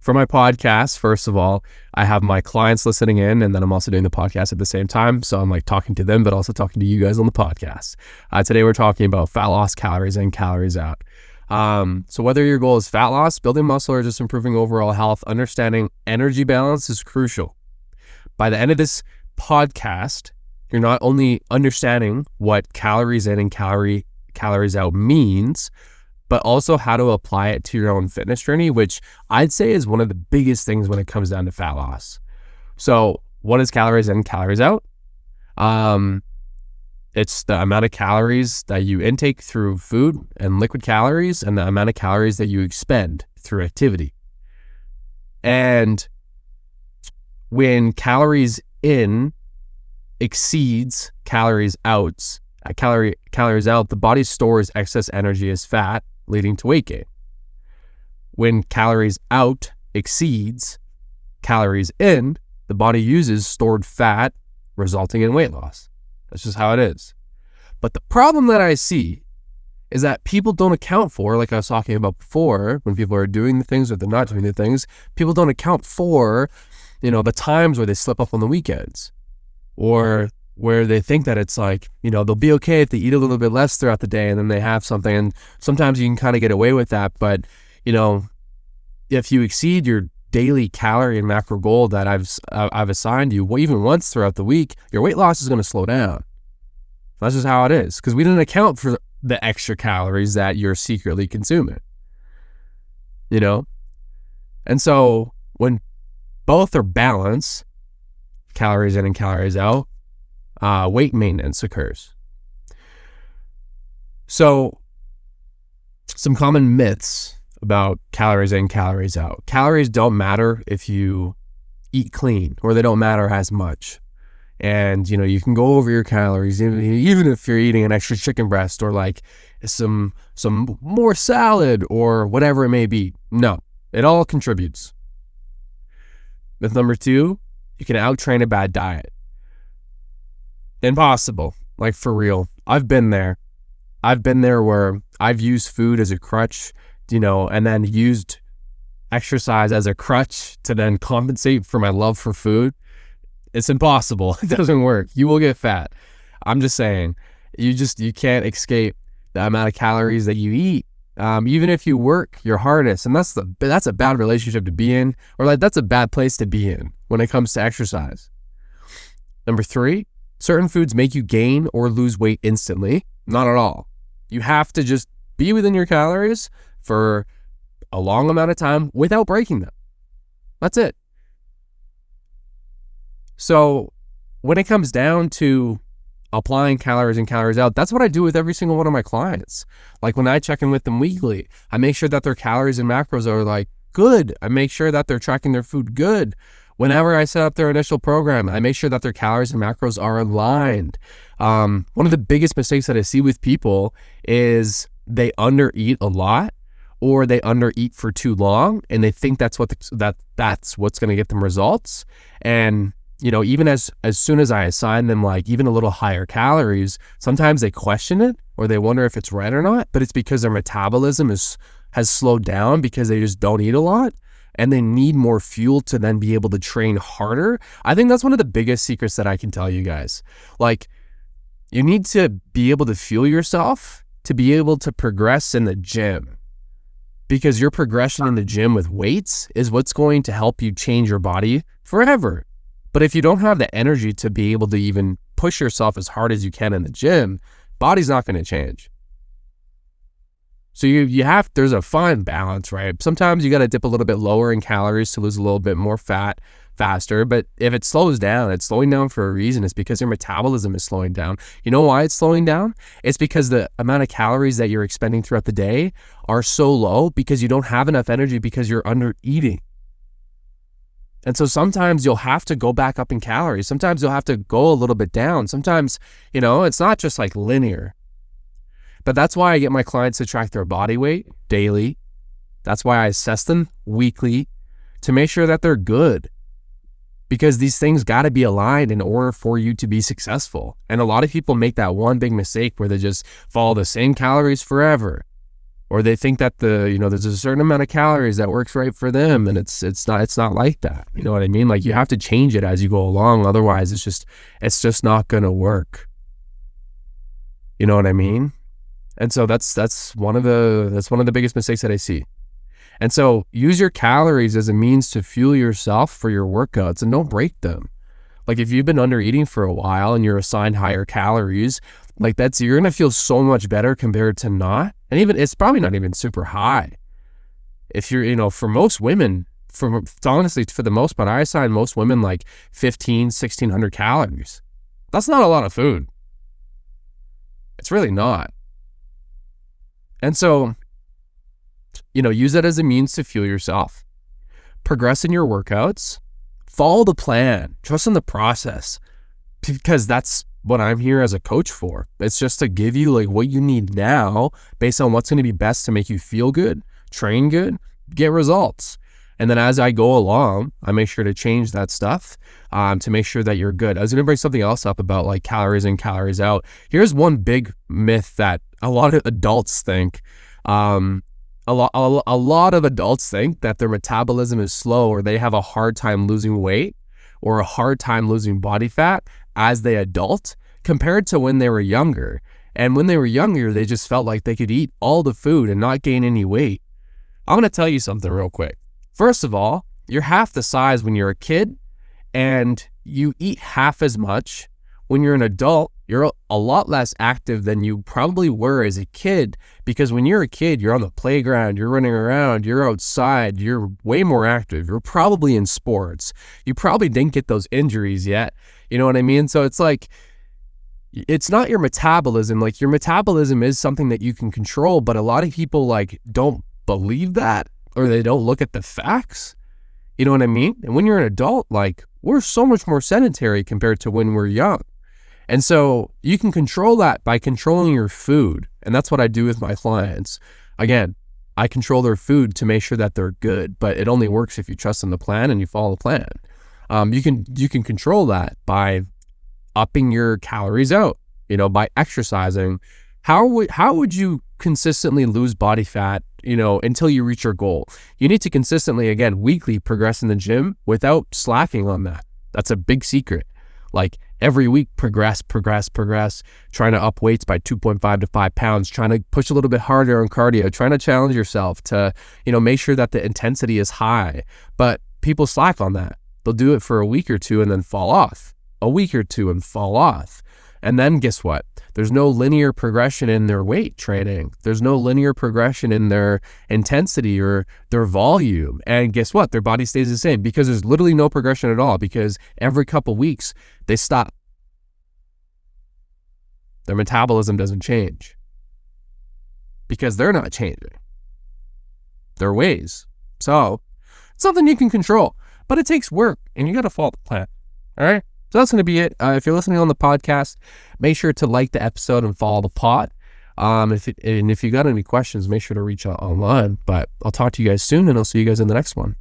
For my podcast, first of all, I have my clients listening in, and then I'm also doing the podcast at the same time. So I'm like talking to them, but also talking to you guys on the podcast. Today we're talking about fat loss, calories in, calories out. So whether your goal is fat loss, building muscle, or just improving overall health, understanding energy balance is crucial. By the end of this podcast, you're not only understanding what calories in and calories out means, but also how to apply it to your own fitness journey, which I'd say is one of the biggest things when it comes down to fat loss. So what is calories in, calories out? It's the amount of calories that you intake through food and liquid calories, and the amount of calories that you expend through activity. And when calories in exceeds calories out, calories out, the body stores excess energy as fat, leading to weight gain. When calories out exceeds calories in, the body uses stored fat, resulting in weight loss. That's just how it is. But the problem that I see is that people don't account for, like I was talking about before, when people are doing the things or they're not doing the things, people don't account for, the times where they slip up on the weekends, or where they think that it's like, they'll be okay if they eat a little bit less throughout the day and then they have something. And sometimes you can kind of get away with that. But, if you exceed your daily calorie and macro goal that I've assigned you, even once throughout the week, your weight loss is going to slow down. That's just how it is, because we didn't account for the extra calories that you're secretly consuming, And so when both are balanced, calories in and calories out, weight maintenance occurs. So some common myths about calories in, calories out. Calories don't matter if you eat clean, or they don't matter as much. And, you can go over your calories, even if you're eating an extra chicken breast or like some more salad or whatever it may be. No, it all contributes. Myth number 2, you can out-train a bad diet. Impossible. Like, for real. I've been there. Where I've used food as a crutch, and then used exercise as a crutch to then compensate for my love for food. It's impossible. It doesn't work. You will get fat. I'm just saying, you can't escape the amount of calories that you eat. Even if you work your hardest, and that's a bad relationship to be in, or like that's a bad place to be in when it comes to exercise. Number 3, certain foods make you gain or lose weight instantly. Not at all. You have to just be within your calories for a long amount of time without breaking them. That's it. So when it comes down to applying calories in, calories out, that's what I do with every single one of my clients. Like when I check in with them weekly, I make sure that their calories and macros are like good. I make sure that they're tracking their food good. Whenever I set up their initial program, I make sure that their calories and macros are aligned. One of the biggest mistakes that I see with people is they undereat a lot, or they undereat for too long, and they think that's what's going to get them results. And even as soon as I assign them like even a little higher calories, sometimes they question it, or they wonder if it's right or not. But it's because their metabolism has slowed down because they just don't eat a lot, and they need more fuel to then be able to train harder. I think that's one of the biggest secrets that I can tell you guys. Like, you need to be able to fuel yourself to be able to progress in the gym, because your progression in the gym with weights is what's going to help you change your body forever. But if you don't have the energy to be able to even push yourself as hard as you can in the gym, body's not going to change. So there's a fine balance, right? Sometimes you got to dip a little bit lower in calories to lose a little bit more fat faster. But if it slows down, it's slowing down for a reason. It's because your metabolism is slowing down. You know why it's slowing down? It's because the amount of calories that you're expending throughout the day are so low because you don't have enough energy because you're under eating. And so sometimes you'll have to go back up in calories. Sometimes you'll have to go a little bit down. Sometimes, it's not just like linear. But that's why I get my clients to track their body weight daily. That's why I assess them weekly to make sure that they're good. Because these things got to be aligned in order for you to be successful. And a lot of people make that one big mistake where they just follow the same calories forever. or they think that there's a certain amount of calories that works right for them, and it's not like that. You know what I mean? Like, you have to change it as you go along. Otherwise, it's just not going to work. You know what I mean? And so that's one of the biggest mistakes that I see. And so use your calories as a means to fuel yourself for your workouts, and don't break them. Like, if you've been under eating for a while and you're assigned higher calories, like, you're going to feel so much better compared to not. And even, it's probably not even super high. If you're, for most women, honestly, for the most part, I assign most women like 1,600 calories. That's not a lot of food. It's really not. And so, use it as a means to fuel yourself. Progress in your workouts. Follow the plan. Trust in the process. Because that's what I'm here as a coach for. It's just to give you like what you need now based on what's going to be best to make you feel good, train good, get results. And then as I go along, I make sure to change that stuff to make sure that you're good. I was going to bring something else up about like calories in, calories out. Here's one big myth that a lot of adults think. A lot of adults think that their metabolism is slow, or they have a hard time losing weight or a hard time losing body fat as they adult compared to when they were younger. And when they were younger, they just felt like they could eat all the food and not gain any weight. I'm going to tell you something real quick. First of all, you're half the size when you're a kid, and you eat half as much. When you're an adult, you're a lot less active than you probably were as a kid, because when you're a kid, you're on the playground, you're running around, you're outside, you're way more active. You're probably in sports. You probably didn't get those injuries yet. You know what I mean? So it's like, it's not your metabolism. Like, your metabolism is something that you can control, but a lot of people like don't believe that, or they don't look at the facts. You know what I mean? And when you're an adult, like, we're so much more sedentary compared to when we're young. And so you can control that by controlling your food. And that's what I do with my clients. Again, I control their food to make sure that they're good, but it only works if you trust in the plan and you follow the plan. You can control that by upping your calories out, by exercising. How would you consistently lose body fat, until you reach your goal? You need to consistently, again, weekly progress in the gym without slacking on that. That's a big secret. Like, every week, progress, trying to up weights by 2.5 to 5 pounds, trying to push a little bit harder on cardio, trying to challenge yourself to, make sure that the intensity is high. But people slack on that. They'll do it for a week or two and then fall off. A week or two and fall off. And then guess what? There's no linear progression in their weight training. There's no linear progression in their intensity or their volume. And guess what? Their body stays the same, because there's literally no progression at all, because every couple weeks they stop. Their metabolism doesn't change because they're not changing their ways. So it's something you can control, but it takes work, and you got to follow the plan. All right. So that's going to be it. If you're listening on the podcast, make sure to like the episode and follow the pod. If you got any questions, make sure to reach out online. But I'll talk to you guys soon, and I'll see you guys in the next one.